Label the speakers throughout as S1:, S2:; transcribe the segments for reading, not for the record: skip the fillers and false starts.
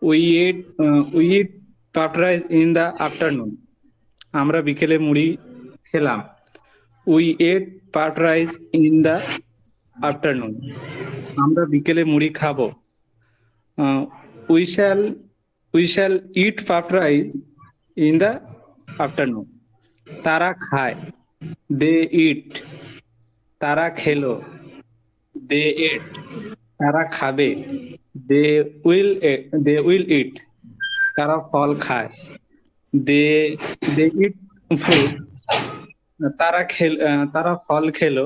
S1: we eat puffed rice in the afternoon. আমরা বিকেলে মুড়ি খেলাম। We ate puffed rice in the afternoon. আমরা বিকেলে মুড়ি খাবো। Uh, we shall we shall eat puffed rice in the afternoon. তারা খায়। They eat. তারা খেলো। They ate. তারা খাবে। They will eat. তারা ফল খায়। They eat fruit. তারা ফল খেলো।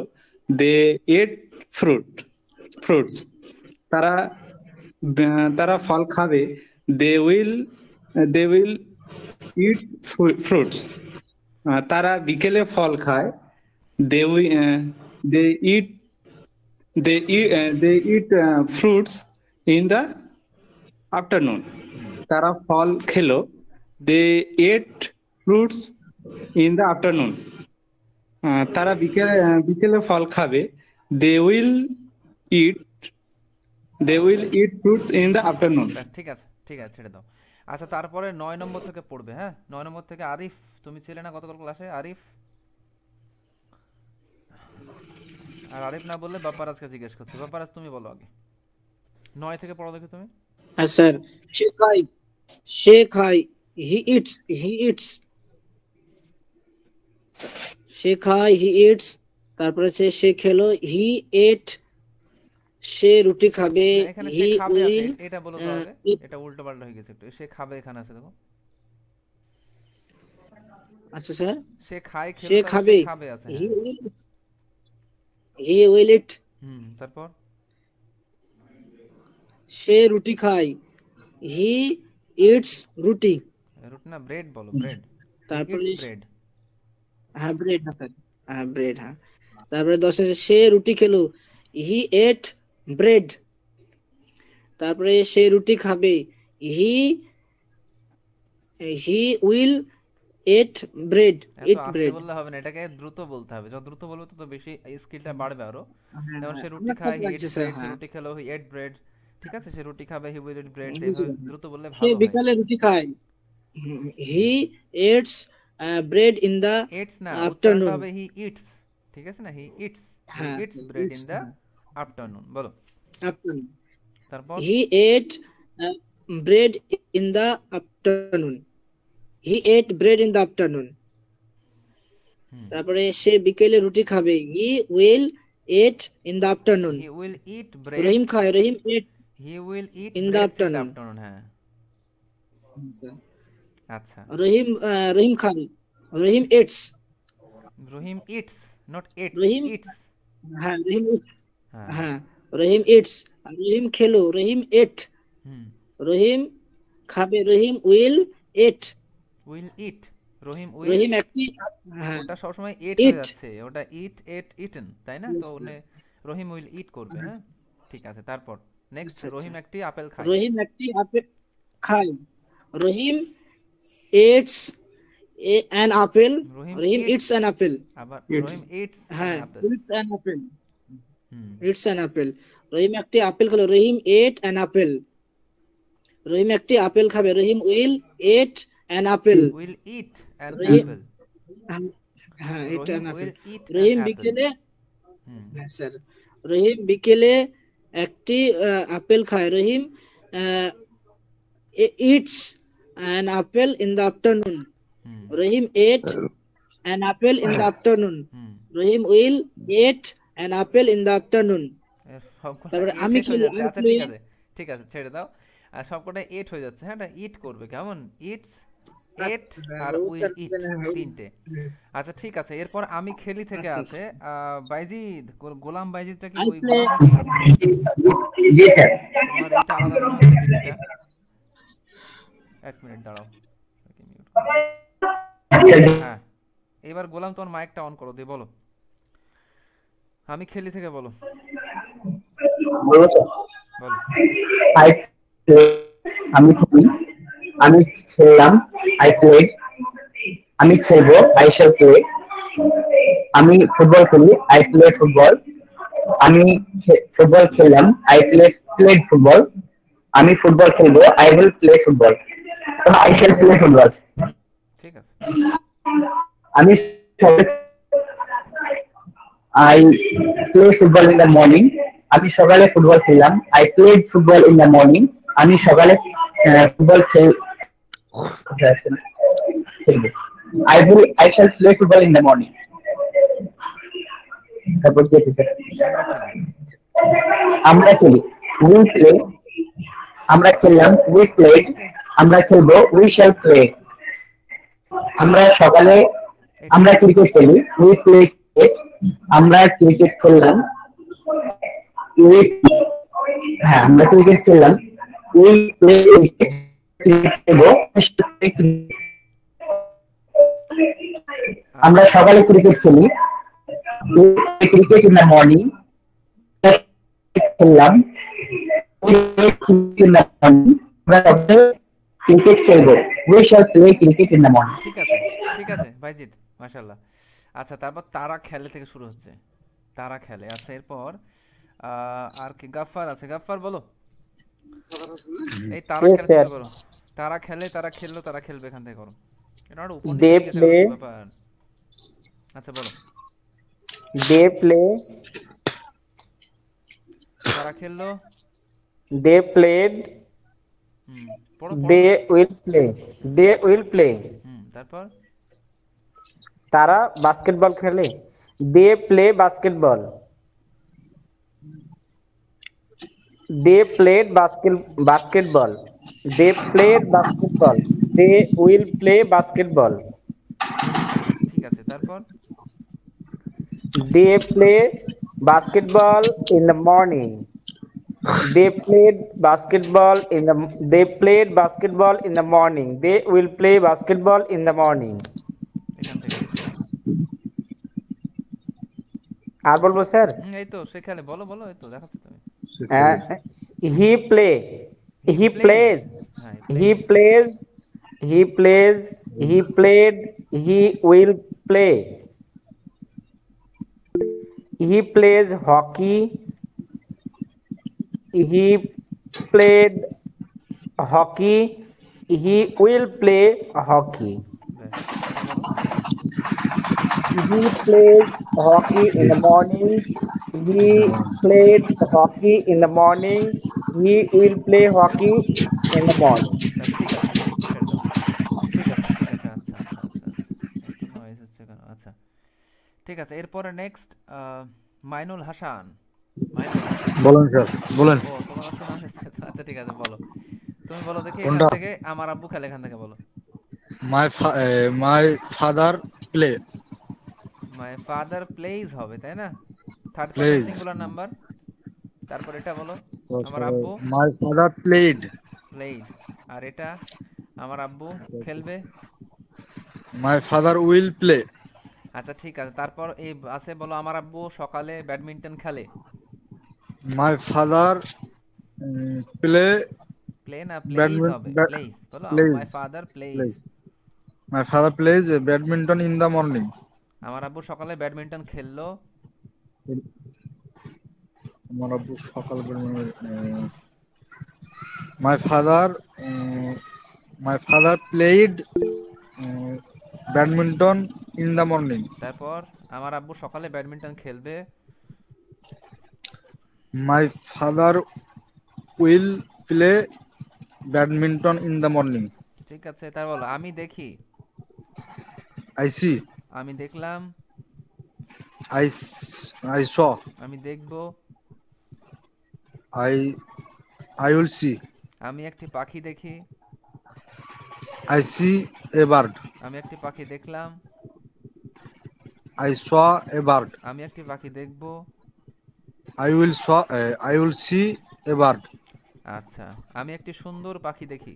S1: They ate fruits. তারা তারা ফল খাবে। They will eat fruits. তারা বিকেলে ফল খায়। They eat fruits in the afternoon. তারা ফল খেলো। They ate fruits in the afternoon. তারা বিকেলে ফল খাবে। They will eat fruits in the afternoon.
S2: ঠিক আছে ছেড়ে দাও। আচ্ছা তারপরে 9 নম্বর থেকে পড়বে। হ্যাঁ 9 নম্বর থেকে আরিফ, তুমি ছিলে না গতকাল ক্লাসে? আরিফ, আর আরিফ না বললে বাপ্পারাজকে জিজ্ঞেস করছি। বাপ্পারাজ তুমি বলো আগে। 9 থেকে পড়ো দেখি তুমি।
S3: স্যার সে খায় he eats সে খায় he eats। তারপরে সে খেলো he ate। সে রুটি খাবে
S2: এখানে
S3: he
S2: সে খাবে আছে,
S3: will
S2: এটা বলো তো আগে। এটা উল্টো পাল্টা হয়ে গেছে একটু। সে খাবে এখানে আছে দেখো।
S3: আচ্ছা স্যার
S2: সে খায়
S3: সে খাবে
S2: আছে।
S3: he will eat।
S2: তারপর
S3: সে রুটি খায় he eats রুটি
S2: না ব্রেড বলো, ব্রেড।
S3: তারপরে
S2: ব্রেড,
S3: হ্যাঁ ব্রেড, হ্যাঁ ব্রেড, হ্যাঁ। তারপরে 10 সে রুটি খেলো he ate bread। তারপরে সে রুটি খাবে he will eat bread।
S2: বললে হবে না, এটাকে দ্রুত বলতে হবে। যত দ্রুত বলবে তত বেশি স্কিলটা বাড়বে আরো। যেমন সে রুটি খায় he eats bread, সে রুটি খেলো he ate bread। ঠিক আছে, সে রুটি খাবে he will eat bread। এইভাবে দ্রুত বললে ভালো হয়।
S3: সে বিকালে রুটি খায় he eats bread in the afternoon।
S2: হবে he eats, ঠিক আছে না, he eats bread in the afternoon। বলো
S3: afternoon।
S2: তারপর
S3: he ate bread in the afternoon। he ate bread in the afternoon। তারপরে সে বিকেলে রুটি খাবে he will eat in the afternoon।
S2: he will eat bread,
S3: রহিম খায় he
S2: will eat
S3: in the afternoon।
S2: হ্যাঁ আচ্ছা,
S3: রহিম খায় রহিম eats
S2: not eats, eats।
S3: হ্যাঁ রহিম eats, হ্যাঁ রহিম eats। রহিম খেলো রহিম ate। রহিম খাবে রহিম will eat। রহিম একটি, হ্যাঁ
S2: ওটা সব সময় eat হয়ে যাচ্ছে, ওটা ate eaten, তাই না? তো রহিম will eat করবে। হ্যাঁ ঠিক আছে। তারপর নেক্সট, রহিম একটি আপেল খায়।
S3: রহিম একটি আপেল খায় রহিম eats an apple। Rahim eats an apple।
S2: আবার রহিম eats
S3: হ্যাঁ
S2: an apple।
S3: eats an apple। রহিম একটি আপেল খেলো রহিম ate an apple। রহিম একটি আপেল খাবে রহিম will eat an apple।
S2: will eat an apple।
S3: হ্যাঁ eat an apple।
S2: রহিম
S3: বিকেলে, হ্যাঁ স্যার, রহিম বিকেলে একটি আপেল খায় রহিম eats an apple in the afternoon। Rahim ate an apple in the afternoon। Rahim will eat an apple in the afternoon। তারপরে আমি খেলি,
S2: আচ্ছা ঠিক আছে ছেড়ে দাও। আর সবকটা এট হয়ে যাচ্ছে। হ্যাঁ এটা ইট করবে কেমন, ইটস, এট আর উইল ইট, তিনটে। আচ্ছা ঠিক আছে। এরপর আমি খেলি থেকে আছে বাইজিদ, গোলাম বাইজিদটা কি ওই গোলাম?
S4: জি স্যার।
S2: তোমার এটা আলাদা মনে হচ্ছে ডিপিটা। এক মিনিট দাঁড়াও। হ্যাঁ এবার গোলাম তোমার মাইকটা অন করো দিয়ে বলো, আমি খেলি থেকে বলো।
S4: বলো আমি খেলি, আমি খেললাম আই প্লেড। আমি খেলবো আই শ্যাল প্লে। আমি ফুটবল খেলি আই প্লেড ফুটবল। আমি ফুটবল খেললাম আই প্লেড ফুটবল। আমি ফুটবল খেলবো, I will play football, I shall play football.
S2: ঠিক আছে।
S4: আমি I play football in the morning, আমি সকালে ফুটবল খেললাম, I played football in the morning, আমি সকালে ফুটবল খেলবো, I shall play football in the morning. তারপর কি আছে?
S2: আমরা খেলি।
S4: আমরা খেলি, উই প্লে, আমরা খেললাম, উই প্লেড, আমরা খেলবো, উই শ্যাল প্লে। আমরা সকালে আমরা ক্রিকেট খেলি, উই প্লে ক্রিকেট, আমরা ক্রিকেট খেললাম, উই হ্যাঁ আমরা ক্রিকেট খেললাম, উই প্লে ক্রিকেট, ক্রিকেট খেলবো, আমরা সকালে ক্রিকেট খেলি, we play cricket in the morning, খেললাম, ক্রিকেট খেলবো, we shall play cricket in the morning.
S2: ঠিক আছে, ঠিক আছে ভাইজিৎ, মাশাআল্লাহ। আচ্ছা, তারপর তারা খেলে থেকে শুরু হচ্ছে, তারা খেলে। আচ্ছা, এরপর আর কি গাফফার আছে, গাফফার বলো। এই তারা খেলে থেকে করো। তারা খেলে, তারা খেললো, তারা খেলবে, এখান থেকে করো। এটা একটা উপনিষদ ব্যাপার। আচ্ছা বলো।
S5: দে প্লে,
S2: তারা খেললো,
S5: দে প্লেড,
S2: পড়ো
S5: they will play, they will play.
S2: তারপর
S5: তারা বাস্কেটবল খেলে, they play basketball, they played basketball, they played basketball, they will play basketball.
S2: ঠিক আছে, তারপর
S5: they play basketball in the morning, they played basketball in the they played basketball in the morning, they will play basketball in the morning।
S2: এখান থেকে
S5: আর বলবো sir?
S2: এই তো সেখানে বলো বলো, এই তো দেখাচ্ছ তুমি।
S5: he play, he plays, he plays, he plays, he played, he will play, he plays hockey, he played hockey, he will play hockey, he plays hockey in the morning, he played hockey in the morning, he will play hockey in the morning।
S2: ঠিক আছে, ছেড়ে দাও। ঠিক আছে, ঠিক আছে, আচ্ছা আচ্ছা আচ্ছা আচ্ছা, এত নয়েজ হচ্ছে কেন? আচ্ছা ঠিক আছে, এরপরে নেক্সট মাইনুল হাসান। মাইনুল
S6: বলেন স্যার, বলেন।
S2: ও তোমার কাছে নাম এসেছে। আচ্ছা ঠিক আছে, বলো। তুমি বলো দেখি এখান
S6: কোনটা?
S2: থেকে, আমার আব্বু খেলে, এখান থেকে বলো।
S6: My father play.
S2: My father plays হবে, তাই না? Third person
S6: plays.
S2: Singular number. তারপর এটা বলো, আমার আব্বু
S6: মাই ফাদার প্লেড।
S2: প্লেইড। আর এটা, আমার আব্বু খেলবে।
S6: My father will play.
S2: আচ্ছা ঠিক আছে, তারপর এই আছে, বলো আমার আব্বু সকালে ব্যাডমিন্টন খেলে।
S6: My father play.
S2: প্লে না প্লেইজ হবে, প্লেইজ বলো, my father plays.
S6: My father plays badminton in the morning.
S2: আমার আব্বু সকালে ব্যাডমিন্টন খেললো।
S6: আমার আব্বু সকাল my father played badminton in the morning.
S2: তারপর আমার আব্বু সকালে ব্যাডমিন্টন খেলবে।
S6: My father will play badminton in the morning.
S2: ঠিক আছে, তার বলো, আমি দেখি।
S6: I see.
S2: আমি দেখলাম।
S6: I saw.
S2: আমি দেখব।
S6: I will see.
S2: আমি একটি পাখি দেখি।
S6: I see a bird.
S2: আমি একটি পাখি দেখলাম।
S6: I saw a bird.
S2: আমি একটি পাখি দেখব।
S6: I will see a bird.
S2: আচ্ছা, আমি একটি সুন্দর পাখি দেখি।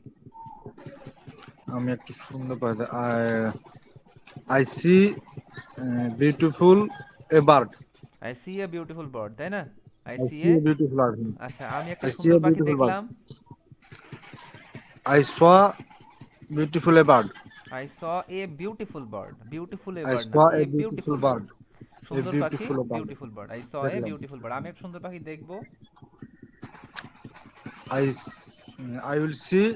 S6: আমি একটু সুন্দর পাখি, I see beautiful a bird.
S2: I see a beautiful bird, তাই না? I
S6: I
S2: see
S6: see
S2: a.
S6: a beautiful bird.
S2: আচ্ছা, আমি একটা
S6: I see
S2: সুন্দর
S6: a
S2: পাখি
S6: beautiful bird.
S2: দেখলাম।
S6: I saw beautiful a bird.
S2: I saw a beautiful bird. Beautiful a
S6: I
S2: bird না,
S6: saw
S2: a
S6: a beautiful
S2: beautiful
S6: bird.
S2: Bird.
S6: A
S2: সুন্দর পাখি,
S6: beautiful bird.
S2: Beautiful bird. I saw a
S6: দেখলাম।
S2: Beautiful bird. আমি একটা সুন্দর পাখি দেখব।
S6: I I will see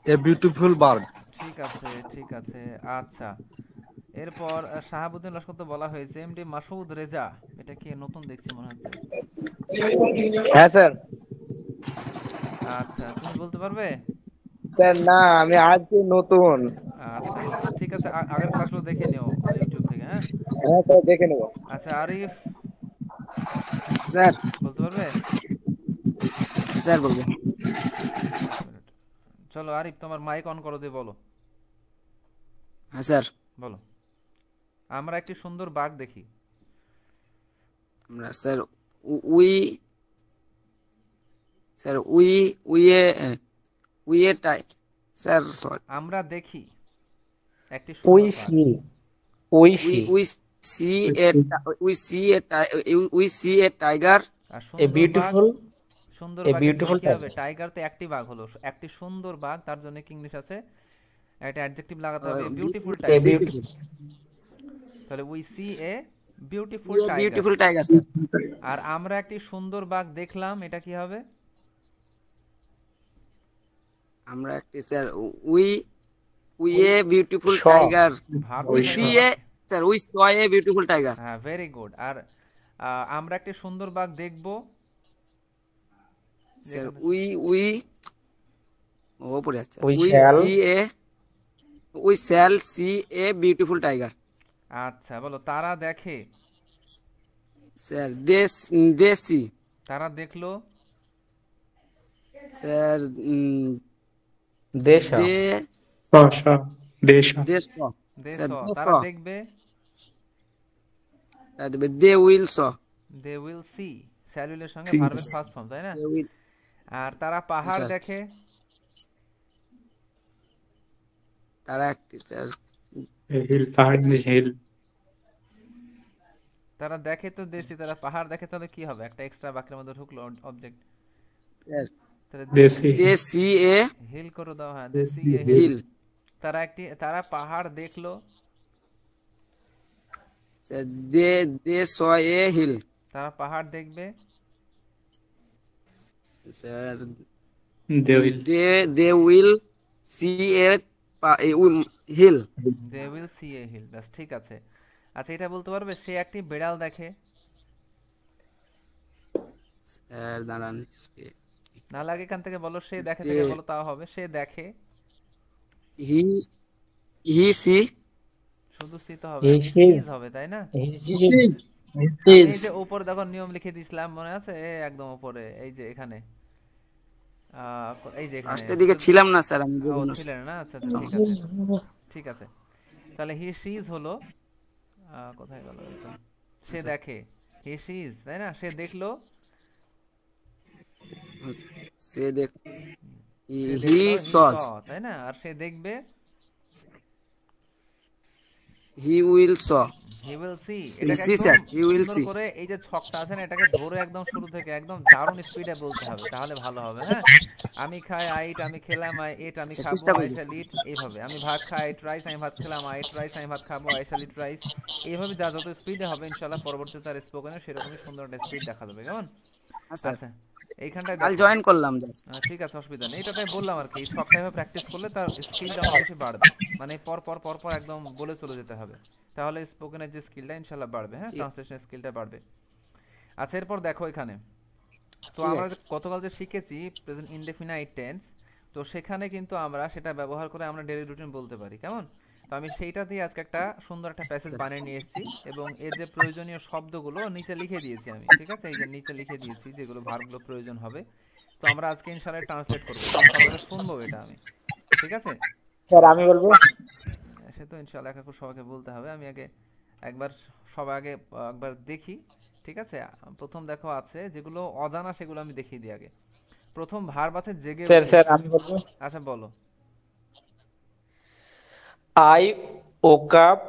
S6: a beautiful bird.
S2: ঠিক আছে, ঠিক আছে। আচ্ছা, এরপর শাহাবুদ্দিন লস্কর তো বলা হয়েছে। এমডি মাসুদ রেজা, এটা কি নতুন দেখছি মনে হচ্ছে।
S5: হ্যাঁ স্যার।
S2: আচ্ছা, তুমি বলতে পারবে?
S5: স্যার না, আমি আজকে নতুন।
S2: আচ্ছা, নতুন, ঠিক আছে। আগের ক্লাসগুলো দেখে নিও ইউটিউব থেকে, হ্যাঁ।
S5: হ্যাঁ স্যার, দেখে নেবো।
S2: আচ্ছা, আরিফ
S3: স্যার,
S2: বলতে পারবে?
S3: স্যার বলবো।
S2: এক মিনিট, চলো আরিফ তোমার মাইক অন করো দিয়ে বলো।
S3: হ্যাঁ স্যার,
S2: বলো। আমরা একটি সুন্দর বাঘ দেখি।
S3: আমরা sir we sir we a tie sir sorry
S2: আমরা দেখি একটি
S5: উই
S2: সুন্দর বাঘ।
S5: See we
S3: we
S5: see
S3: we see a we see a tiger
S2: আর
S5: এ
S2: সুন্দর বাঘ,
S5: বিউটিফুল
S2: সুন্দর
S5: এ
S2: বাঘের জন্য
S5: বিউটিফুল
S2: কি হবে? টাইগার তো একটি বাঘ হলো, একটি সুন্দর বাঘ, তার জন্য কি ইংলিশ আছে? একটা অ্যাডজেক্টিভ লাগাতে হবে, বিউটিফুল
S5: এ
S2: টাইগার।
S5: বিউটিফুল
S2: তাহলে we see a beautiful tiger.
S3: Beautiful tiger sir.
S2: আর আমরা একটি সুন্দর বাঘ দেখলাম, এটা কি হবে?
S3: আমরা একটি sir we we a beautiful
S5: saw
S3: tiger
S2: ভাব
S3: উই
S2: দেখে
S3: সি
S2: বলো।
S3: A sir we saw a beautiful tiger
S2: হ্যাঁ, ভেরি গুড। আর আমরা একটি সুন্দর বাঘ দেখবো,
S3: স্যার
S2: যেখানে
S3: উই ওপরে আছে
S5: we
S3: we
S5: shall
S3: see a we shall see a beautiful tiger
S2: আচ্ছা বলো। তারা দেখে,
S3: স্যার দেশি
S2: তারা দেখলো,
S3: স্যার
S5: দেশা
S3: দে
S1: Sasha, Desha.
S3: দেশ
S2: দে
S3: স্যার
S2: স,
S3: দেশ
S2: তারা দেখবে,
S3: they will saw
S2: they will see, স্যালুলের সঙ্গে
S1: See.
S2: ভার্বের ফার্স্ট ফর্ম, তাই না?
S3: দে উইল
S2: আর তারা পাহাড়
S3: স্যার
S2: দেখে,
S3: তারা একটি sir
S1: A hill, pahad is hill.
S2: তারা দেখে তো দেশি, তারা পাহাড় দেখে, তাহলে কি হবে? একটা এক্সট্রা বাক্যের মধ্যে ঢুকলো অবজেক্ট। তাহলে
S1: Desi,
S3: দেশি এ
S2: হিল করে দাও। হ্যাঁ, দেশি এ হিল।
S3: হিল
S2: তারা পাহাড় দেখলো,
S3: sir they saw a hill
S2: তারা পাহাড় দেখবে,
S3: sir
S1: they will.
S3: They will see a hill
S2: they will see a hill. ব্যাস, ঠিক আছে। আচ্ছা, এটা বলতে পারবে? সে একটি বিড়াল দেখে।
S3: স্যার দাঁড়ান
S2: না লাগে এখান থেকে বলো, সে দেখে থেকে বলো, তাও হবে। সে দেখে,
S3: হি হি সি
S2: শুধু সি তো হবে,
S5: হি
S2: হি
S5: সি
S2: সিজ হবে, তাই না? আমি এই যে উপরে দেখো নিয়ম লিখে দিছিলাম, মনে আছে? একদম উপরে, এই যে এখানে, এই যে এখানে।
S3: ফার্স্টের দিকে ছিলাম না স্যার আমি
S2: ও
S3: বুঝুন
S2: ছিলেন না? আচ্ছা আচ্ছা, ঠিক আছে, ঠিক আছে। তাহলে হি সিজ হলো, কোথায় গেল এটা? সে দেখে, হি সিজ, তাই না? সে দেখলো,
S3: সে দেখ
S2: সে
S3: হি
S2: দেখলো, হি
S3: সস
S2: স, তাই না? আর সে দেখবে,
S3: he will saw
S2: he will see. এটাকে
S3: সি
S2: একদম
S3: স্যার হি উইল
S2: সুন্দর
S3: সি
S2: করে এই যে ছকটা আছে না, এটাকে ধরে একদম শুরু থেকে একদম দারুণ স্পিডে বলতে হবে, তাহলে ভালো হবে। হ্যাঁ, আমি খাই, আই ইট, আমি খেলাম, আই এট, আমি খাবো,
S3: চেষ্টা
S2: আই
S3: করছি
S2: শ্যাল ইট। এইভাবে আমি ভাত খাই, আই ইট রাইস, আমি ভাত খেলাম, আই ইট রাইস, আমি ভাত খাবো, আই শ্যাল ইট রাইস। এইভাবে যা যত স্পিডে হবে ইনশাআল্লাহ পরবর্তীতে তার স্পোকেনে সেরকমই সুন্দর একটা স্পিড দেখা যাবে। কেমন?
S3: স্যার
S2: আচ্ছা, এইখানটায়
S3: কাল
S2: দেখো।
S3: জয়েন করলাম
S2: ঠিক আছে, অসুবিধা নেই। এটা তাই বললাম আর কি, এই ছকটা এভাবে প্র্যাকটিস করলে তার স্কিলটা অনেক বেশি বাড়বে। মানে পর পর পর পর একদম বলে চলে যেতে হবে, তাহলে স্পোকেনের যে স্কিলটা ইনশাআল্লাহ বাড়বে। হ্যাঁ, ট্রান্সলেশনের স্কিলটা বাড়বে। আচ্ছা, এরপর দেখো এখানে তো
S3: ঠিক
S2: আমরা
S3: আছে
S2: গতকাল যে শিখেছি প্রেজেন্ট ইনডেফিনাইট টেন্স, তো সেখানে কিন্তু আমরা সেটা ব্যবহার করে আমরা ডেইলি রুটিন বলতে পারি। কেমন? তো আমি সেইটা দিয়ে আজকে একটা সুন্দর একটা প্যাসেজ বানিয়ে নিয়ে এসেছি, এবং এর যে প্রয়োজনীয় শব্দগুলো নিচে লিখে দিয়েছি আমি। ঠিক আছে, এই যে নিচে লিখে দিয়েছি যেগুলো ভার্বগুলো প্রয়োজন হবে। তো আমরা আজকে ইনশাআল্লাহ ট্রান্সলেট করবো, সকালে শুনবো এটা আমি। ঠিক আছে,
S5: স্যার আমি বলবো।
S2: সে তো ইনশাআল্লাহ এখন সবাইকে বলতে হবে। আমি আগে একবার সবাই আগে একবার দেখি। ঠিক আছে, প্রথম দেখো আছে যেগুলো অজানা, সেগুলো আমি দেখিয়ে দিই আগে। প্রথম ভার্ব আছে জেগে
S5: স্যার
S2: উঠে।
S5: স্যার আমি বলবো।
S2: আচ্ছা বলো।
S5: I woke up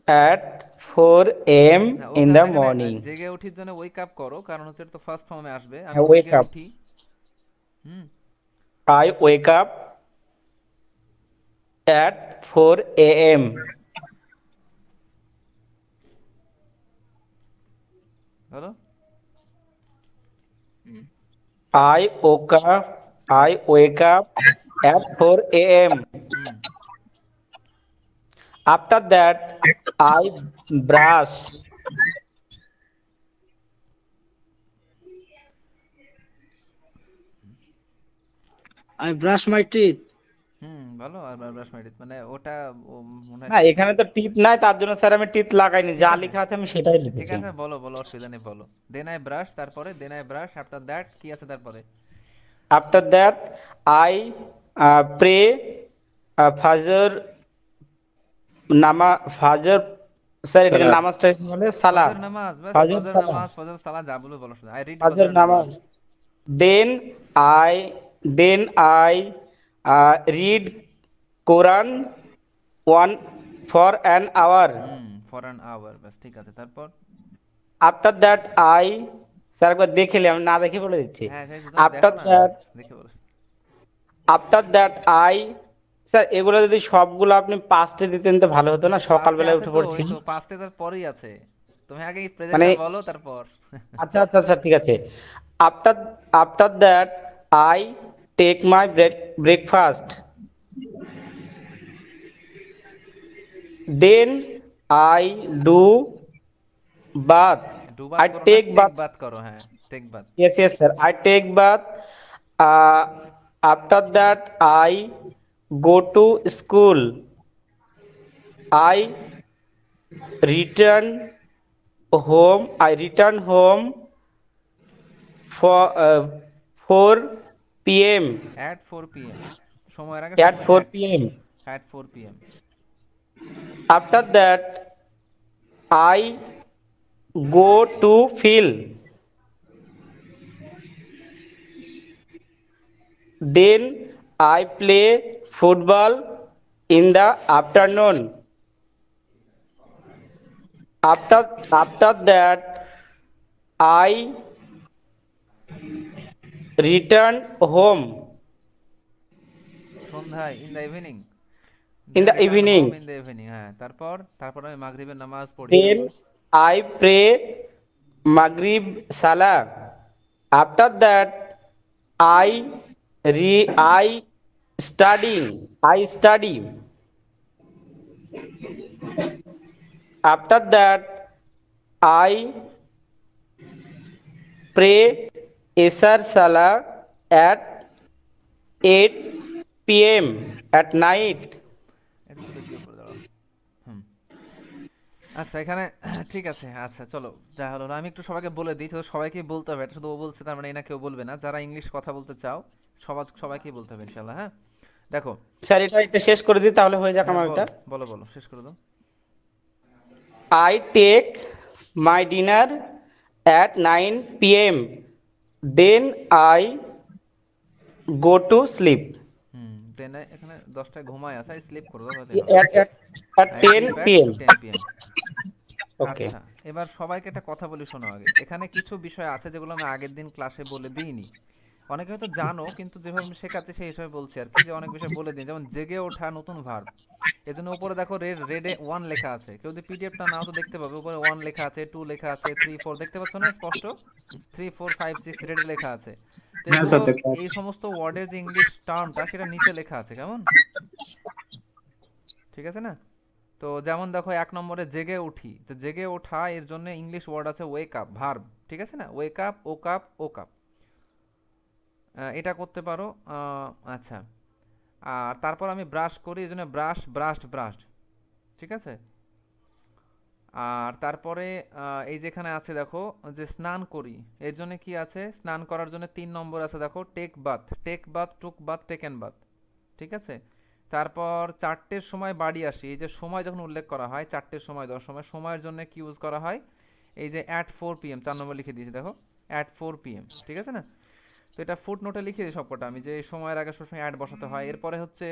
S5: at 4 a.m.
S2: না,
S5: in
S2: ওকে
S5: the
S2: আমি এখানে
S5: morning.
S2: জেগে উঠির জন্য ওয়েক আপ করো, কারণ হচ্ছে এটা তো ফার্স্ট ফর্মে আসবে। আমি
S5: Wake
S2: জেগে
S5: up.
S2: উঠি। হুম,
S5: I wake up at 4 a.m.
S2: বলো।
S5: I wake up at 4 a.m.
S2: Hmm
S5: After that, I brush.
S3: I brush my teeth.
S2: ভালো। আর ব্রাশ মাই টিথ মানে ওটা মনে হয়
S5: না, এখানে তো টিথ নাই, তার জন্য স্যার আমি টিথ লাগাইনি,
S2: ঠিক
S5: যা
S2: আছে
S5: লেখা আছে আমি সেটাই
S2: ঠিক
S5: লিখেছি।
S2: আছে, বলো বলো, অসুবিধা নেই, বলো। দেন আই ব্রাশ, তারপরে then I brush, after that কি আছে তারপরে?
S5: After that, I pray Fajr Fajr, sir এটাকে
S1: Salat.
S5: নামাজটা কি বলে? সালাহ।
S2: ফজর নামাজ, ব্যাস,
S5: ফজর
S2: ফজর
S5: সালাহ।
S2: নামাজ, ফজর সালাত, যা বলো বলো, শুধু আই রিড
S5: ফজর
S2: ফজর নামাজ।
S5: নামাজ। Then I read Quran one for an hour.
S2: For an hour, ব্যাস ঠিক আছে, তারপর?
S5: After that, স্যার একবার দেখে নিই, আমি না দেখে বলে দিচ্ছি।
S2: হ্যাঁ সেই তো, তুমি
S5: After
S2: দেখো না,
S5: that,
S2: দেখে বলো।
S5: আফটার দ্যাট স্যার এগুলো যদি সবগুলো আপনি পাস্টে দিতেন তো ভালো হতো না,
S2: পাস্টে
S5: সকালবেলায়
S2: আছে
S5: উঠে
S2: তো,
S5: পড়ছি।
S2: ওই তো পাস্টে তার পরেই আছে। তুমি আগে
S5: মানে
S2: প্রেজেন্টটা বলো তারপর।
S5: আচ্ছা আচ্ছা আচ্ছা, ঠিক আছে। After after that I take my breakfast, then I do bath,
S2: do bath
S5: I
S2: করো না,
S5: টেক
S2: টেক
S5: বাথ।
S2: বাত করো, হ্যাঁ take Baat.
S5: Yes, yes, sir. I take bath. After that, I go to school. I return I return home for 4 p.m.
S2: At 4 PM, সময়ের আগে
S5: At
S2: সময়,
S5: 4
S2: at,
S5: p.m.
S2: At 4 PM।
S5: After that, I go to field. Then I play football in the afternoon. After that, I return home
S2: সন্ধ্যায়, in the evening,
S5: in
S2: then
S5: the
S2: return home
S5: evening.
S2: In the evening, হ্যাঁ তারপর আমি মাগরিবের নামাজ পড়ি।
S5: Then I pray Maghrib Salah. After that, I I study. After that, I pray Isar Salah at 8 p.m. at night.
S2: এটা তুলে দিয়ে উপরে দাঁড়াও। হুম আচ্ছা এখানে ঠিক আছে, আচ্ছা চলো যা হলো না, আমি একটু সবাইকে বলে দিই, তো সবাইকেই বলতে হবে, এটা শুধু ও বলছে তার মানে এই না কেউ বলবে না। যারা ইংলিশ কথা বলতে চাও সবাইকেই বলতে হবে ইনশাল্লাহ। হ্যাঁ দেখো,
S5: স্যার এটা শেষ করে দিই তাহলে হয়ে যাক
S2: হ্যাঁ
S5: আমার এটা।
S2: বলো বলো বলো, শেষ করে দাও।
S5: I take my dinner at 9 p.m. Then I go to sleep
S2: দেন এখানে 10টায় ঘুমায় আছে, স্লিপ করে দাও তাহলে হবে।
S5: at
S2: I
S5: 10
S2: sleep
S5: p.m.
S2: At 10 PM।
S5: Okay.
S2: আচ্ছা এবার সবাইকে একটা কথা বলি শোনো আগে, এখানে কিছু বিষয় আছে যেগুলো আমি আগের দিন ক্লাসে বলে দিইনি। অনেকে হয়তো জানো, কিন্তু যেভাবে আমি শেখাচ্ছি সেই হিসাবে বলছি আর কি, যে অনেক বিষয় বলে দিই, যেমন জেগে ওঠা নতুন ভার্ব। এজন্য উপরে দেখো রেডে 1 লেখা আছে, কেউ যদি পিডিএফটা নাও তো দেখতে পাবে, উপরে 1 লেখা আছে, 2 লেখা আছে, 3 4 দেখতে পাচ্ছ না স্পষ্ট? 3 4 5 6 রেডে লেখা আছে। তো
S1: হ্যাঁ
S2: এগুলো,
S1: স্যার, দেখতে
S2: এই
S1: পাচ্ছি।
S2: সমস্ত ওয়ার্ডের যে ইংলিশ টার্মটা সেটা নিচে লেখা আছে, কেমন? ঠিক আছে না? তো যেমন দেখো 1 নম্বরে জেগে উঠি, তো জেগে ওঠা এর জন্য ইংলিশ ওয়ার্ড আছে ওয়েক আপ, ভার্ব, ঠিক আছে না? ওয়েক up, woke up, woke up, এটা করতে পারো। আচ্ছা, আর তারপর আমি ব্রাশ করি, এই জন্য ব্রাশ, ব্রাশড, ব্রাশড, ঠিক আছে? আর তারপরে এই যেখানে আছে দেখো যে স্নান করি, এর জন্য কি আছে? স্নান করার জন্য 3 নম্বর আছে দেখো, টেক বাথ, টেক বাথ, টুক বাথ, টেকেন বাথ, ঠিক আছে? তারপর 4টের সময় বাড়ি আসি, এই যে সময় যখন উল্লেখ করা হয় 4টের সময় 10 সময়, সময়ের জন্য কি ইউজ করা হয়? এই যে অ্যাট 4 PM, 4 নম্বর লিখে দিয়েছি দেখো, অ্যাট 4 PM, ঠিক আছে না? তো এটা ফুট নোটে লিখে দিই সবকটা আমি, যে এই সময়ের আগে সবসময় অ্যাট বসাতে হয়। এরপরে হচ্ছে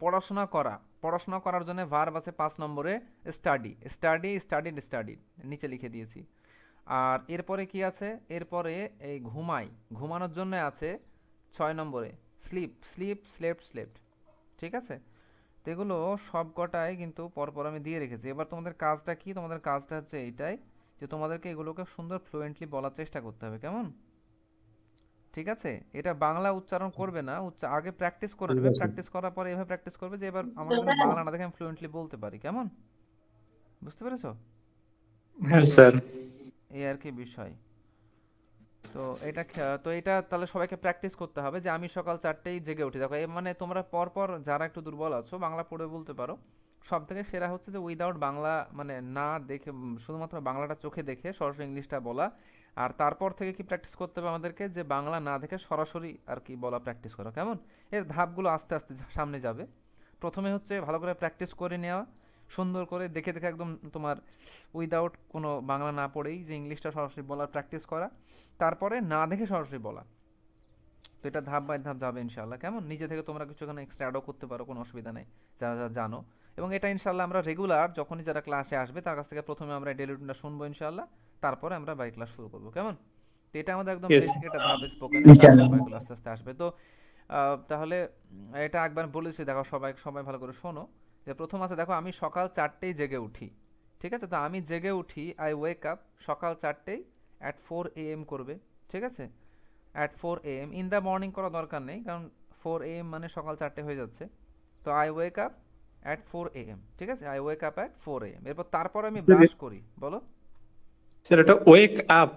S2: পড়াশোনা করা, পড়াশোনা করার জন্য ভার্ব আছে 5 নম্বরে, স্টাডি, স্টাডি, স্টাডিড, স্টাডিড, নিচে লিখে দিয়েছি। আর এরপরে কি আছে? এরপরে এই ঘুমাই, ঘুমানোর জন্য আছে 6 নম্বরে, স্লিপ, স্লিপ, স্লেপ্ট, স্লেপ্ট, ঠিক আছে? তো এগুলো সবকটাই কিন্তু পরপর আমি দিয়ে রেখেছি। এবার তোমাদের কাজটা কি? তোমাদের কাজটা হচ্ছে এইটাই, যে তোমাদেরকে এগুলোকে সুন্দর ফ্লুয়েন্টলি বলার চেষ্টা করতে হবে, কেমন? ঠিক আছে? এটা বাংলা উচ্চারণ করবে না, আগে প্র্যাকটিস করে নেবে, প্র্যাকটিস করার পরে এভাবে প্র্যাকটিস করবে যে এবার আমার যেন বাংলা না দেখে আমি ফ্লুয়েন্টলি বলতে পারি, কেমন? বুঝতে পেরেছো?
S1: হ্যাঁ স্যার।
S2: এই আর কি বিষয়। তো এটা তাহলে সবাইকে প্র্যাকটিস করতে হবে যে আমি সকাল 4টেই জেগে উঠি। দেখো মানে তোমরা পর যারা একটু দুর্বল আছো বাংলা পড়ে বলতে পারো, সব থেকে সেরা হচ্ছে যে উইদাউট বাংলা মানে না দেখে শুধুমাত্র বাংলাটা চোখে দেখে সরাসরি ইংলিশটা বলা। আর তারপর থেকে কি প্র্যাকটিস করতে হবে আমাদেরকে যে বাংলা না দেখে সরাসরি আর কি বলা প্র্যাকটিস করা, কেমন? এর ধাপগুলো আস্তে আস্তে সামনে যাবে। প্রথমে হচ্ছে ভালো করে প্র্যাকটিস করে নেওয়া, সুন্দর করে দেখে দেখে একদম তোমার উইদাউট কোনো বাংলা না পড়েই যে ইংলিশটা সরাসরি বলার প্র্যাকটিস করা, তারপরে না দেখে সরাসরি বলা। তো এটা ধাপ বাই ধাপ যাবে ইনশাআল্লাহ, কেমন? নিজে থেকে তোমরা কিছু এখানে এক্সট্রা অ্যাডও করতে পারো, কোনো অসুবিধা নেই, যারা যারা জানো। এবং এটা ইনশাআল্লাহ আমরা রেগুলার যখনই যারা ক্লাসে আসবে তার কাছ থেকে প্রথমে আমরা ডেইলি রুটিনটা শুনবো ইনশাআল্লাহ, তারপরে আমরা বাই ক্লাস শুরু করবো, কেমন? তো এটা আমাদের একদম
S1: Yes.
S2: বেসিক একটা ধাপ স্পোকেনের, তারপর বাকিগুলো আস্তে আস্তে আসবে। তো তাহলে এটা একবার বলেছি, দেখো সবাই সবাই ভালো করে শোনো। যে প্রথম আছে দেখো, আমি সকাল 4টেই জেগে উঠি, ঠিক আছে? তো আমি জেগে উঠি, আই ওয়েক আপ, সকাল 4টেই অ্যাট 4 AM করবে, ঠিক আছে? At 4 AM, in the morning করা দরকার নেই, কারণ 4 AM মানে সকাল 4টে হয়ে যাচ্ছে। তো I wake up at 4 AM, ঠিক আছে? I wake up at 4 AM, এরপর তারপর আমি
S1: Sir,
S2: ব্রাশ করি। বলো।
S1: স্যার এটা wake up.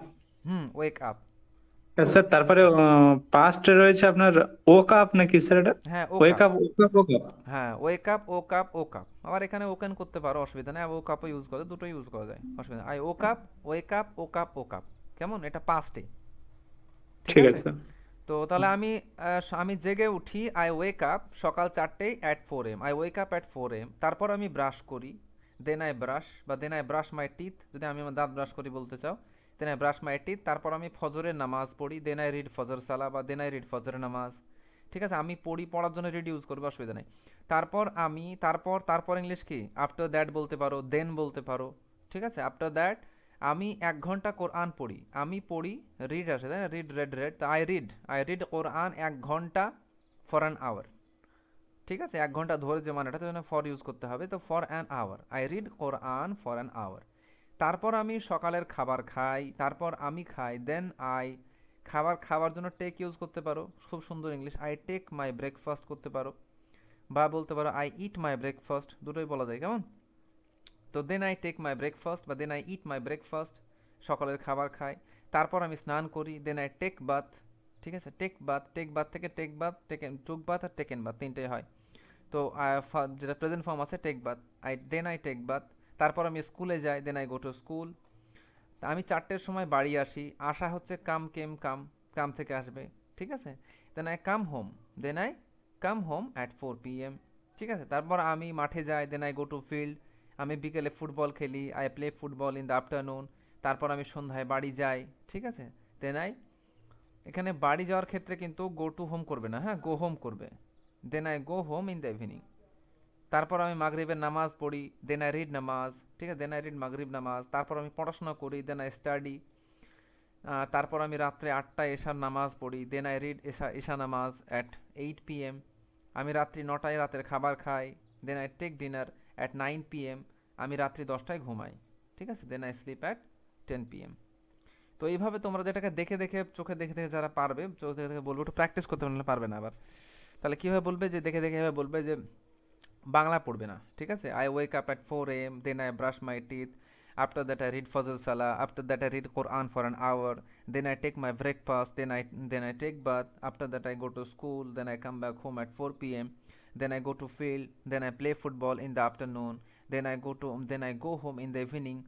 S2: Wake up.
S1: Sir তারপরে পাস্ট রয়েছে আপনার ওক আপ নাকি স্যার এটা?
S2: হ্যাঁ,
S1: wake
S2: woke up.
S1: Up, woke up, woke up.
S2: হ্যাঁ, wake up, woke up, woke up. আবার এখানে ওকেন করতে পারো, অসুবিধা নেই। ওক আপও ইউজ করে, দুটোই ইউজ করা যায়, অসুবিধা। I woke up, wake up, woke up, woke up, কেমন? এটা পাস্টে, ঠিক
S1: ঠিক
S2: আছে?
S1: আছে স্যার।
S2: তো তাহলে আমি জেগে উঠি, আই ওয়েক আপ সকাল 4টেই at 4 AM, I wake up at 4 AM। তারপর আমি ব্রাশ করি, দেন আই ব্রাশ, বা then I brush my teeth, যদি আমি আমার দাঁত ব্রাশ করি বলতে চাও, then I brush my teeth. তারপর আমি ফজরের নামাজ পড়ি, দেন আই রিড ফজর সালা, বা দেন আই রিড ফজরের নামাজ, ঠিক আছে? আমি পড়ার জন্য রিড ইউজ করবো, অসুবিধা নেই। তারপর ইংলিশ কি? আফটার দ্যাট বলতে পারো, দেন বলতে পারো, ঠিক আছে? আফটার দ্যাট আমি 1 ঘন্টা কোরআন পড়ি, আমি পড়ি, রিড আসে তাই না, রিড রেড রেড, তো আই রিড কোরআন 1 ঘন্টা ফর অ্যান আওয়ার, ঠিক আছে? 1 ঘন্টা ধরে যে মানেটা, তো ফর ইউজ করতে হবে, তো for an hour, I read Quran for an hour. তারপর আমি সকালের খাবার খাই, তারপর আমি খাই, দেন আই খাবার জন্য টেক ইউজ করতে পারো, খুব সুন্দর English, I take my breakfast করতে পারো, বা বলতে পারো আই ইট মাই ব্রেকফাস্ট, দুটোই বলা যায়, কেমন? তো then I take my breakfast, বা then I eat my breakfast, সকালের খাবার খাই। তারপর আমি স্নান করি, দেন আই টেক বাথ, ঠিক আছে? টেক বাথ থেকে টুক বাথ আর টেকেন বাথ, তিনটেই হয়। তো যেটা প্রেজেন্ট ফর্ম আছে take bath, then I take bath. তারপর আমি স্কুলে যাই, then I go to school. আমি 4টের সময় বাড়ি আসা হচ্ছে কাম থেকে আসবে, ঠিক আছে? Then I come home at 4 PM, ঠিক আছে? তারপর আমি মাঠে যাই, then I go to field, আমি বিকেলে ফুটবল খেলি, I play football in the afternoon. তারপর আমি সন্ধ্যায় বাড়ি যাই, ঠিক আছে? দেন এখানে বাড়ি যাওয়ার ক্ষেত্রে কিন্তু গো টু হোম করবে না, হ্যাঁ, গো হোম করবে। Then I go home in the evening. তারপর আমি মাগরিবের নামাজ পড়ি, দেন আই রিড নামাজ, ঠিক আছে? দেন আই রিড মাগরিব নামাজ। তারপর আমি পড়াশোনা করি, দেন আই স্টাডি। তারপর আমি রাত্রে 8টায় এশার নামাজ পড়ি, দেন আই রিড এশা নামাজ অ্যাট 8 PM। আমি রাত্রি 9টায় রাতের খাবার খাই, then I take dinner at 9 PM। আমি রাত্রি 10টায় ঘুমাই, ঠিক আছে? Then I sleep at 10 PM। তো এইভাবে তোমরা যেটাকে দেখে দেখে চোখে দেখে দেখে যারা পারবে, চোখে দেখে দেখে বলবে, একটু প্র্যাকটিস করতে পারবে না আবার, তাহলে কীভাবে বলবে? যে দেখে দেখে এভাবে বলবে, যে বাংলা পড়বে না, ঠিক আছে? I wake up at 4 AM, then I brush my teeth, after that I read Fajr salah, after that I read Quran for an hour, then I take my breakfast, then I take bath, after that I go to school, then I come back home at 4 PM, then I go to field, then I play football in the afternoon, then I go home in the evening,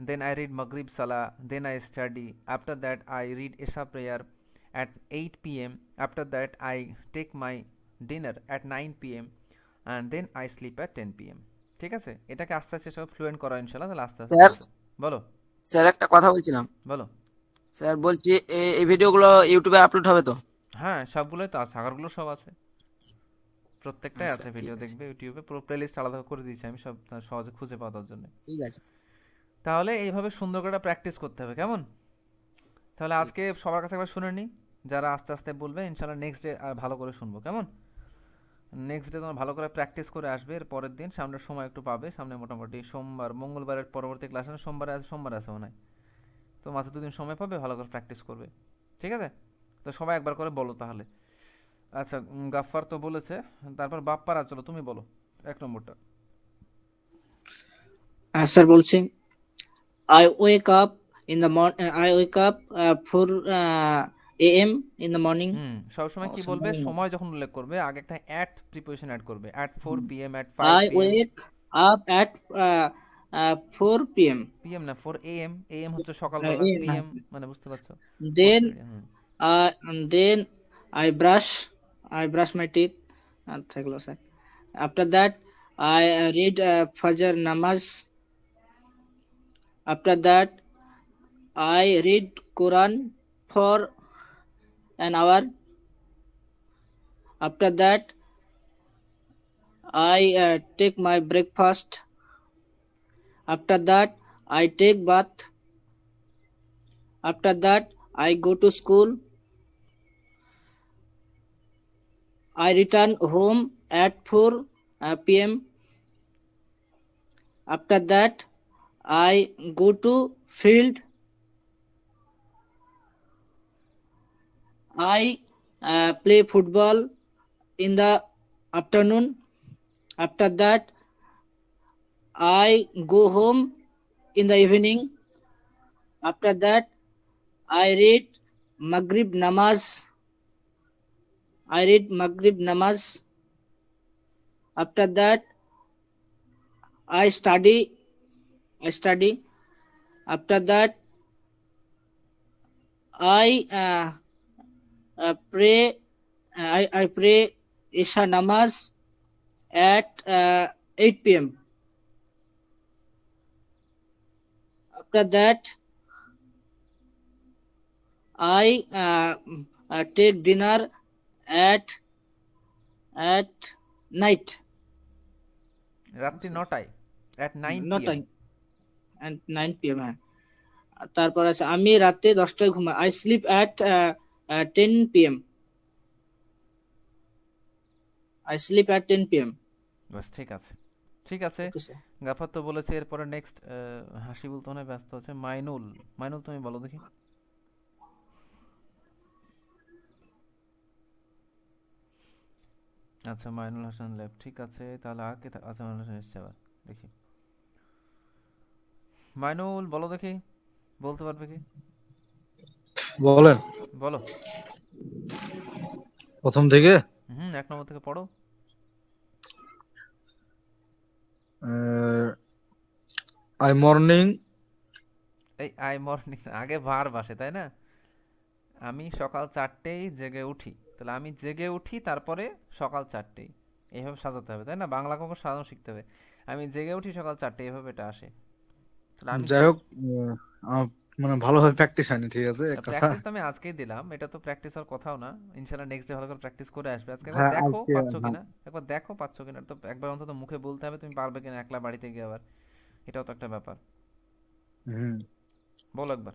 S2: then I read Maghrib Salah, then I study, after that I read Isha prayer at 8 PM, after that I take my dinner at 9 PM, and then I sleep at 10 PM, ঠিক আছে? এটাকে আস্তে আস্তে সব fluent করা ইনশাআল্লাহ, তাহলে আস্তে আস্তে
S7: স্যার
S2: বলো।
S7: স্যার একটা কথা বলছিলাম।
S2: বলো।
S7: স্যার বলছি এই ভিডিওগুলো ইউটিউবে আপলোড হবে তো?
S2: হ্যাঁ, সবগুলোই তো আছে, আগরগুলো সব আছে, প্রত্যেকটাই
S7: আচ্ছা,
S2: আছে
S7: ঠিক
S2: ভিডিও,
S7: আছে।
S2: দেখবে ইউটিউবে পুরো প্লেলিস্ট আলাদা করে দিয়েছি আমি, সব সহজে খুঁজে পাওয়ার জন্য।
S7: ঠিক আছে।
S2: তাহলে এইভাবে সুন্দর করে প্র্যাকটিস করতে হবে, কেমন? তাহলে আজকে সবার কাছে একবার শুনে নিই, যারা আস্তে আস্তে বলবে ইনশাআল্লাহ নেক্সট ডে আর ভালো করে শুনবো, কেমন? নেক্সট ডে তোমার ভালো করে প্র্যাকটিস করে আসবে, এর পরের দিন সামনের সময় একটু পাবে, সামনে মোটামুটি মঙ্গলবারের পরবর্তী ক্লাস সোমবার আছে মনে হয়, তো মাত্র 2 দিন সময় পাবে, ভালো করে প্র্যাকটিস করবে, ঠিক আছে? তো সবাই একবার করে বলো তাহলে। আচ্ছা গাফফার তো বলেছে, তারপর বাপ্পারা, চলো তুমি বলো 1 নম্বরটা।
S3: স্যার বলছি, I wake up in the morning. I wake up 4 a.m. in the morning.
S2: সবসময় কি বলবে, সময় যখন উল্লেখ করবে আগে একটা at প্রিপোজিশন অ্যাড করবে, at 4 pm, at 5
S3: I
S2: pm।
S3: wake up at 4 p.m.
S2: pm না 4 am, am হচ্ছে সকালবেলা, pm মানে বুঝতে পারছো।
S3: Then I brush my teeth. থাকলো sir. After that I read Fajr namaz. After that I read Quran for an hour. After that I take my breakfast. After that I take bath. After that I go to school. I return home at 4 p.m. After that I go to field. I play football in the afternoon. After that I go home in the evening. After that I read Maghrib namaz. After that I study. After that I pray. I pray Isha namaz at 8 p.m. After that I take dinner at night.
S2: রাত্রি 9টায়, at 9
S3: 9
S2: pm।
S3: and 9 p.m. হ্যাঁ। তারপর আছে আমি রাতে 10টায় ঘুমাই। I sleep at 10 p.m.
S2: বাস ঠিক আছে, ঠিক আছে। গাফার তো বলেছে, এরপরে নেক্সট হাসিবুল তো অনেক ব্যস্ত আছে। মাইনুল তুমি বলো দেখি। আচ্ছা মাইনুল হাসান ল্যাব, ঠিক আছে। তাহলে আর কে আচ্ছা মাইনুল হাসান এসছে আবার, দেখি মাইনুল বলো দেখি, বলতে পারবে কি?
S6: বলেন,
S2: বলো
S6: প্রথম থেকে।
S2: 1 নম্বর থেকে পড়ো।
S6: আই মর্নিং,
S2: এই আই মর্নিং আগে ভার্ব আসে তাই না? আমি সকাল 4টেই জেগে উঠি, তাহলে আমি জেগে উঠি তারপরে সকাল 4টেই, এইভাবে সাজাতে হবে তাই না? বাংলা কখন সাজানো শিখতে হবে। আমি জেগে উঠি সকাল 4টেই, এভাবে এটা আসে।
S6: যাই হোক মানে ভালোভাবে প্র্যাকটিস হয়নি, ঠিক আছে।
S2: প্র্যাকটিস তো আমি আজকেই দিলাম, এটা তো প্র্যাকটিস হওয়ার কথাও না। ইনশাআল্লাহ নেক্সট ডে ভালো করে প্র্যাকটিস করে আসবে। আজকে একবার দেখো পাচ্ছো কিনা, তো একবার অন্তত মুখে বলতে হবে তুমি পারবে কিনা একলা বাড়িতে গিয়ে আবার, এটাও তো একটা ব্যাপার। বলো একবার,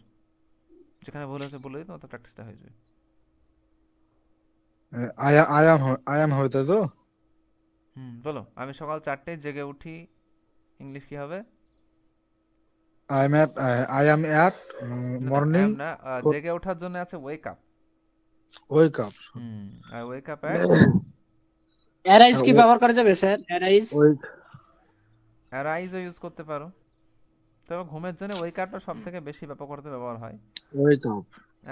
S2: যেখানে ভুল হয়েছে বলে দিই, তোমার তো প্র্যাকটিসটা হয়ে যাবে।
S6: আই এম হইতো তো।
S2: বলো, আমি সকাল 4টেয় জেগে উঠি, ইংলিশ কি হবে?
S6: I am at morning.
S2: না, জেগে ওঠার জন্য আছে wake up. I wake up at
S3: arise কি ব্যবহার করা যাবে স্যার?
S2: arise ও ইউজ করতে পারো, তবে ঘুমের জন্য ওয়েক আপটা সবথেকে বেশি ব্যাপক অর্থে ব্যবহার হয়।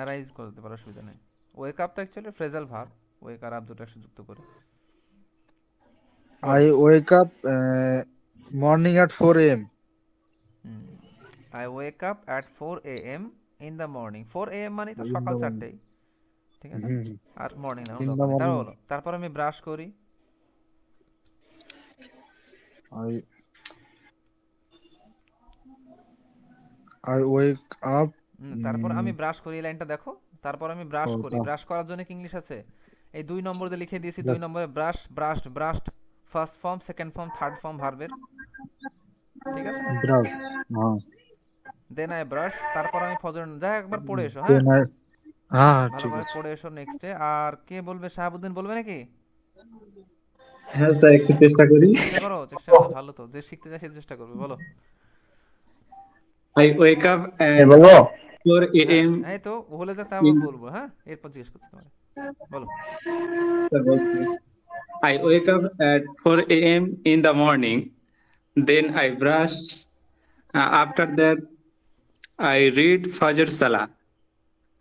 S2: arise করতে পারো, অসুবিধা নেই। ওয়েক আপ তো অ্যাকচুয়ালি ফ্রেজাল ভার্ব, ওয়েক আর আপ দুটো একসাথে যুক্ত করে।
S6: I wake up morning at 4 a.m.
S2: I wake up at 4 a.m. in the morning. 4 a.m. মানে তো সকাল 4টেই, ঠিক আছে? আর মর্নিং না, তারপর আমি ব্রাশ করি।
S6: I wake up,
S2: তারপর আমি ব্রাশ করি, এই লাইনটা দেখো। তারপর আমি ব্রাশ করি, ব্রাশ করার জন্য কি ইংলিশ আছে? এই 2 নম্বর দিয়ে লিখে দিয়েছি। 2 নম্বরে brush, brushed, brushed first form, second form, third form ভার্বের, ঠিক আছে?
S6: ব্রাশ,
S2: দেন আই ব্রাশ, তারপর আমি ফজর, যা একবার পড়ে এসো।
S6: হ্যাঁ
S2: ভালো করে পড়ে এসো নেক্সটে। আর কে বলবে? শাহাবুদ্দিন বলবে নাকি?
S1: হ্যাঁ স্যার, একটু চেষ্টা করি।
S2: চেষ্টা করো, চেষ্টা করলে ভালো তো, যে শিখতে চায় সে চেষ্টা করবে। বলো।
S1: I wake up and
S4: বলবো
S1: 4
S2: হ্যাঁ
S1: a.m.
S2: এই তো ভুলে যাচ্ছে আবার
S1: in
S2: বলবো, হ্যাঁ এরপর জিজ্ঞেস করতে তোমার বলো।
S1: sir, বলছি, I wake up at 4 a.m. in the morning. Then I brush. After that, I read Fajr Salah.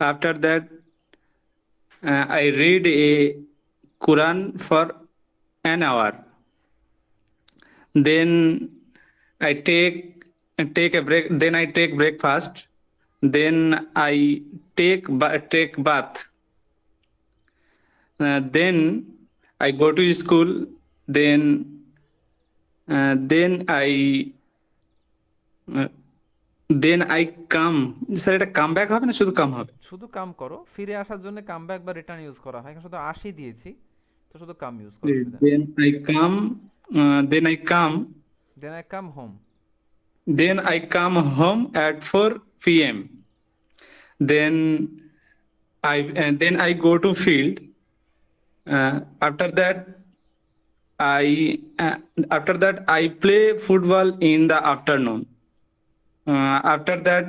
S1: After that, I read a Quran for an hour. Then I take a break. Then I take breakfast. Then I take bath. Then I go to school. Then I come. Sir এটা come back হবে না শুধু কাম হবে?
S2: শুধু কাম করো, ফিরে আসার জন্য কাম ব্যাক বা রিটার্ন ইউজ করা হয়, এখানে শুধু আসি দিয়েছি তো শুধু কাম ইউজ করো, অসুবিধা নেই।
S1: Then I come. Then I come.
S2: Then I come home.
S1: Then I come home at 4 p.m. Then I go to field. After that, I play football in the afternoon. After that,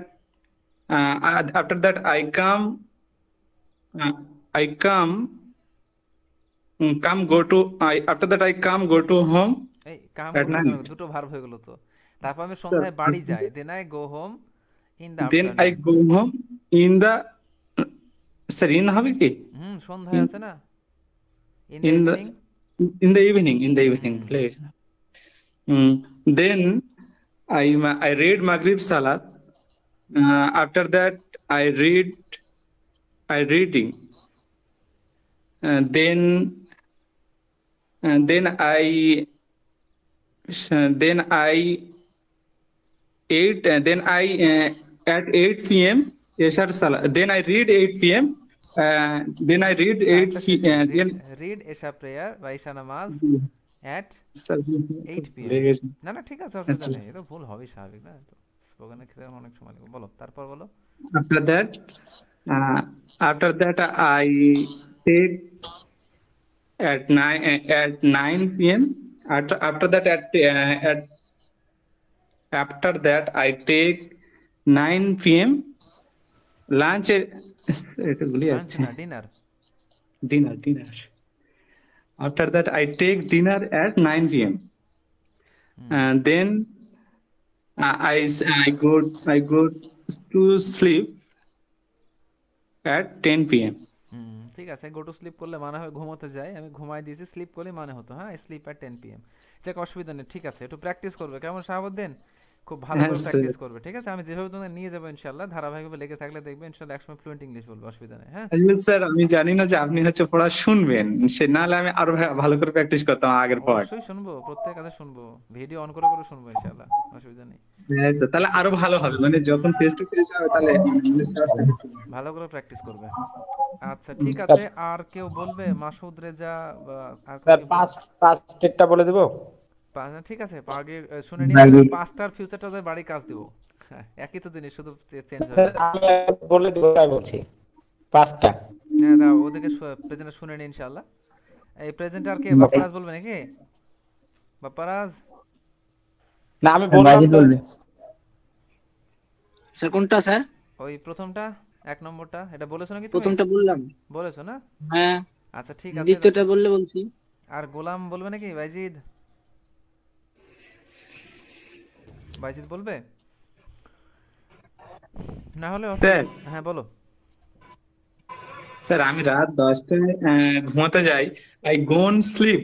S1: I come. After that, I come go to home
S2: এই come
S1: at
S2: করতে
S1: night.
S2: দুটো verb হয়ে গেল তো। তারপর আমি
S1: Sir,
S2: সন্ধ্যায় বাড়ি যাই, then I go home in the
S1: then I
S2: afternoon.
S1: go home in the. Sir, in হবে কি?
S2: সন্ধ্যায় আছে না, in the
S1: In the
S2: evening.
S1: in the evening, please. Then I read Maghrib Salat. After that, I reading. Then I ate. Then I at 8 p.m. Yashar Salat. Then I read 8 p.m. Then I read 8 p.m. Then
S2: read Esha prayer বা এশা নামাজ এট
S1: Sir,
S2: 8 p.m.
S1: ভুলে গেছি।
S2: না না ঠিক আছে, অসুবিধা নেই, এটা ভুল হবে স্বাভাবিক না তো, স্পোকেনের ক্ষেত্রে অনেক সময় লাগবে। বলো তারপর বলো।
S1: After that, I take at 9 p.m. After that I take 9 p.m. lunch. এটা ভুলে
S2: লাঞ্চ
S1: যাচ্ছে।
S2: না, dinner.
S1: Dinner. After that, I take dinner at 9 p.m. And then I go to sleep at 10 p.m.
S2: ঠিক আছে, গো টু স্লিপ করলে মানে হয় ঘুমোতে যাই, আমি ঘুমাই দিয়েছি, স্লিপ করলে মানে হতো হ্যাঁ স্লিপ এট 10 pm। যাক অসুবিধা নেই, ঠিক আছে, একটু প্র্যাকটিস করবে কেমন শাহাবুদ্দিন, খুব ভালো করে
S1: Yes, sir.
S2: প্র্যাকটিস করবে, ঠিক আছে? আমি যেভাবে তোমাদের নিয়ে যাবো ইনশাআল্লাহ ধারাবাহিকভাবে লেগে থাকলে দেখবে ইনশাআল্লাহ একসময় ফ্লুয়েন্ট ইংলিশ বলবে, অসুবিধা নেই। হ্যাঁ
S1: আসলে স্যার আমি জানি না যে আপনি হচ্ছে পড়া শুনবেন, সে নাহলে আমি আরো ভালো করে প্র্যাকটিস করতাম আগের পর।
S2: অবশ্যই শুনবো, প্রত্যেক কাছে শুনবো, ভিডিও অন করে করে শুনবো ইনশাআল্লাহ, অসুবিধা নেই।
S1: হ্যাঁ স্যার, তাহলে আরো ভালো হবে, মানে যখন ফেস টু ফেস হবে তাহলে
S2: ভালো করে প্র্যাকটিস করবে। আচ্ছা ঠিক আছে, আর কেউ বলবে? মাসুদ রেজা বা আর
S5: স্যার
S2: কেউ?
S5: পাঁচটা বলে দেবো।
S2: ঠিক আছে, আগে শুনে নিই, পাঁচটার ফিউচারটা বাড়ি কাজ দিব, একই তো জিনিস, শুধু চেঞ্জ হয়ে যায়।
S5: আমি বলে দেবো, তাই বলছি পাঁচটা।
S2: হ্যাঁ দাও, ওদেরকে প্রেজেন্ট শুনে নিই ইনশাআল্লাহ। এই প্রেজেন্ট আর কে বাপ্পারাজ বলবে নাকি? বাপ্পারাজ
S5: না আমি বললাম তো।
S3: স্যার কোনটা স্যার?
S2: ওই প্রথমটা, এক নম্বরটা, এটা বলেছো নাকি তুমি?
S3: প্রথমটা বললাম।
S2: বলেছো না?
S3: হ্যাঁ।
S2: আচ্ছা ঠিক আছে,
S3: দ্বিতীয়টা বললে বলছি।
S2: আর গোলাম বলবে নাকি? বাইজিদ বলবে? না হলে হ্যাঁ বলো।
S1: স্যার আমি রাত 10টায় ঘুমাতে যাই, আই গো অন স্লিপ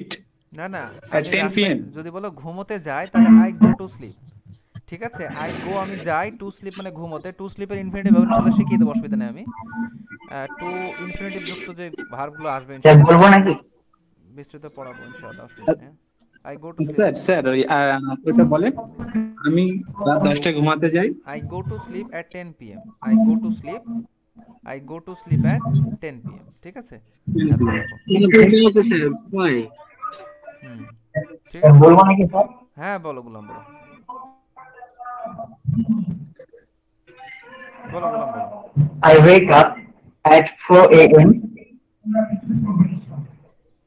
S2: না না,
S1: at 10 p.m.
S2: যদি বলো ঘুমোতে যাই তাহলে আই গো টু স্লিপ, ঠিক আছে? আই গো আমি যাই, টু স্লিপ মানে ঘুমোতে, টু স্লিপের ইনফিনিটিভ ভার্ব ইনশাআল্লাহ শিখিয়ে দেব, অসুবিধা নেই। আমি টু ইনফিনিটিভ যুক্ত যে ভার্বগুলো আসবে ইনশাআল্লাহ
S4: বলবো নাকি?
S2: বিস্তৃত পড়াবো ইনশাআল্লাহ, অসুবিধা নেই। আই গো টু
S1: স্যার ওটা বলেন, আমি রাত 10টায় ঘুমাতে যাই,
S2: I go to sleep at 10 p.m. I go to sleep at 10 p.m. ঠিক আছে? ঠিক আছে,
S4: বলবো নাকি স্যার?
S2: হ্যাঁ বলো গোলাম, বলো গোলাম বলো।
S4: I wake up at 4 a.m.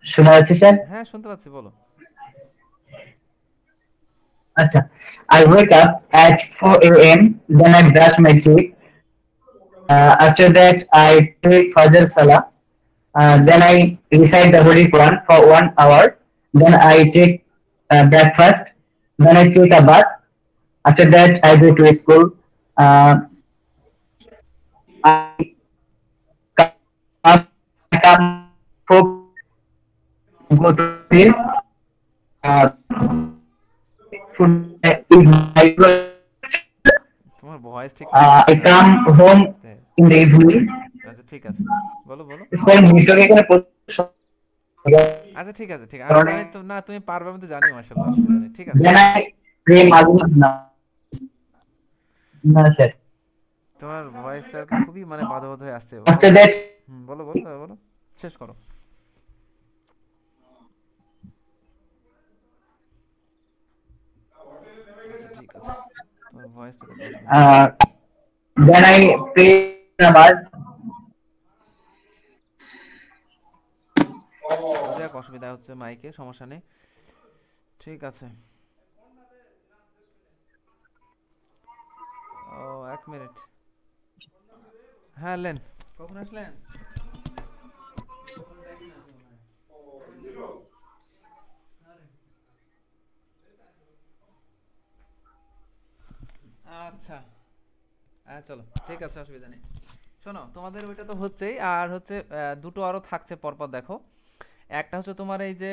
S4: শোনা যাচ্ছে স্যার?
S2: হ্যাঁ শুনতে পাচ্ছি, বলো।
S4: আচ্ছা, I wake up at 4 a.m. Then I brush my teeth. After that, I take Fajr Salah. Then I recite the Holy Quran for 1 hour. Then I take breakfast. Then I take a bath. After that, I go to school. Uh, I come home, go to bed. Uh, food is my
S2: তোমার voice ঠিক
S4: I come home in the evening.
S2: আচ্ছা ঠিক আছে, বলো বলো।
S4: Network এখানে
S2: আচ্ছা ঠিক আছে, ঠিক আছে, আমি জানি তো না তুমি পারবে, আমি তো জানি মাশাআল্লাহ, অসুবিধা নেই, ঠিক আছে।
S4: Then I pray Maghrib now. No, sir.
S2: তোমার ভয়েসটা খুবই মানে বাধা বাধা হয়ে আসছে।
S4: After that,
S2: বলো বলো বলো, শেষ করো। আচ্ছা ঠিক আছে, তোমার ভয়েসটা
S4: then I pray namaz.
S2: যাক, অসুবিধা হচ্ছে মাইকে, সমস্যা নেই, ঠিক আছে। ও 1 মিনিট, হ্যাঁ লেন, কখন আসলেন? আচ্ছা চলো ঠিক আছে, অসুবিধা নেই। শোনো, তোমাদের ওইটা তো হচ্ছেই, আর হচ্ছে দুটো আরো থাকছে পরপর, দেখো। একটা হচ্ছে তোমার এই যে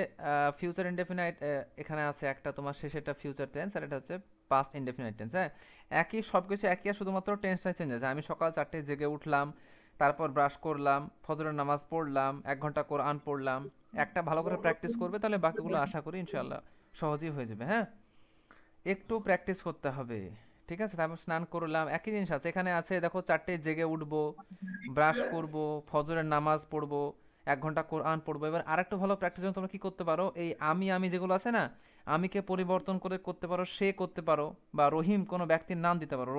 S2: ফিউচার ইনডেফিনাইট, এখানে আছে একটা তোমার শেষেরটা ফিউচার টেন্স, আর এটা হচ্ছে পাস্ট ইনডেফিনাইট টেন্স। হ্যাঁ, একই সবকিছু একই, আর শুধুমাত্র টেন্সটা চেঞ্জ আছে। আমি সকাল 4টায় জেগে উঠলাম, তারপর ব্রাশ করলাম, ফজরের নামাজ পড়লাম, 1 ঘন্টা কোরআন পড়লাম। একটা ভালো করে প্র্যাকটিস করবে, তাহলে বাকিগুলো আশা করি ইনশাআল্লাহ সহজেই হয়ে যাবে। হ্যাঁ, একটু প্র্যাকটিস করতে হবে, ঠিক আছে। তারপর স্নান করলাম, একই জিনিস আছে এখানে আছে, দেখো 4টায় জেগে উঠবো, ব্রাশ করব, ফজরের নামাজ পড়বো, 1 ঘন্টা কোরআন পড়বো। এবার আরেকটু ভালো প্র্যাকটিস জন্য তোমরা কি করতে পারো, এই আমি যেগুলো আছে না, আমিকে পরিবর্তন করে করতে পারো সে করতে পারো, বা রহিম কোনো ব্যক্তির নাম দিতে পারো।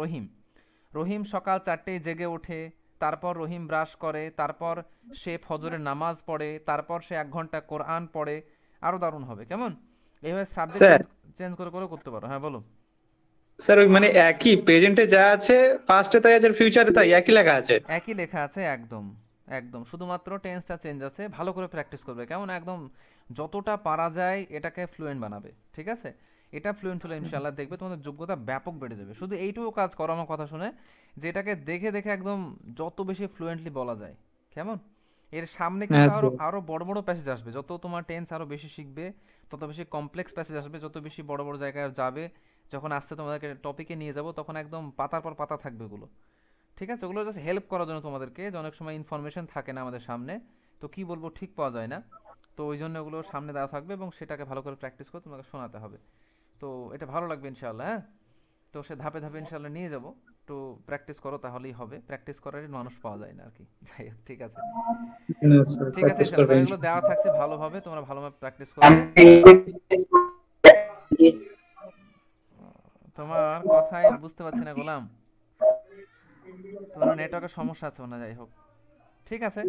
S2: রহিম সকাল 4টায় জেগে ওঠে, তারপর রহিম ব্রাশ করে, তারপর সে ফজরের নামাজ পড়ে, তারপর সে 1 ঘন্টা কোরআন পড়ে। আরো দারুণ হবে, কেমন? এইভাবে সাবজেক্ট চেঞ্জ করে করে করতে পারো। হ্যাঁ বলো
S1: স্যার। ওই মানে একই প্রেজেন্টে যা আছে, পাস্টে তাই আছে, ফিউচারে তাই একই লেখা আছে।
S2: একই লেখা আছে, একদম একদম, শুধুমাত্র টেন্সটা চেঞ্জ আছে। ভালো করে প্র্যাকটিস করবে, কেমন? একদম যতটা পারা যায় এটাকে ফ্লুয়েন্ট বানাবে, ঠিক আছে। এটা ফ্লুয়েন্ট হলে ইনশাআল্লাহ দেখবে তোমাদের যোগ্যতা ব্যাপক বেড়ে যাবে। শুধু এইটুকু কাজ করো আমার কথা শুনে, যে এটাকে দেখে দেখে একদম যত বেশি ফ্লুয়েন্টলি বলা যায়, কেমন? এর সামনে কিন্তু আরো আরো বড় বড় প্যাসেজ আসবে। যত তোমার টেন্স আরো বেশি শিখবে, তত বেশি কমপ্লেক্স প্যাসেজ আসবে, যত বেশি বড় বড় জায়গায় যাবে। যখন আসতে তোমাদেরকে টপিকে নিয়ে যাব, তখন একদম পাতার পর পাতা থাকবে ওগুলো, ঠিক আছে। ওগুলো জাস্ট হেল্প করার জন্য তোমাদেরকে, যে অনেক সময় ইনফরমেশন থাকে না আমাদের সামনে, তো কি বলবো ঠিক পাওয়া যায় না, তো ওই জন্য ওগুলো সামনে দেওয়া থাকবে, এবং সেটাকে ভালো করে প্র্যাকটিস করে তোমাকে শোনাতে হবে। তো এটা ভালো লাগবে ইনশাআল্লাহ। হ্যাঁ, তো সে ধাপে ধাপে ইনশাআল্লাহ নিয়ে যাব। তো প্র্যাকটিস করো, তাহলেই হবে। প্র্যাকটিস করারই মানুষ পাওয়া যায় না আর কি। যাই হোক, ঠিক আছে, ঠিক আছে ইনশাআল্লাহ। এগুলো দেওয়া থাকছে ভালোভাবে, তোমরা ভালোভাবে প্র্যাকটিস করবে। তোমার কথাই বুঝতে পারছি না গোলাম, তোমার নেটওয়ার্কের সমস্যা আছে না। যাই হোক, ঠিক আছে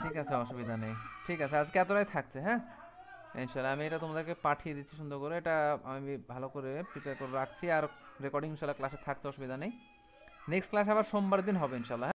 S2: ঠিক আছে, অসুবিধা নেই, ঠিক আছে। আজকে এতটাই থাকছে। হ্যাঁ ইনশাআল্লাহ, আমি এটা তোমাদেরকে পাঠিয়ে দিচ্ছি সুন্দর করে, এটা আমি ভালো করে প্রিপেয়ার করে রাখছি। আর রেকর্ডিং ইনশাআল্লাহ ক্লাসে থাকছে, অসুবিধা নেই। নেক্সট ক্লাস আবার সোমবার দিন হবে ইনশাআল্লাহ।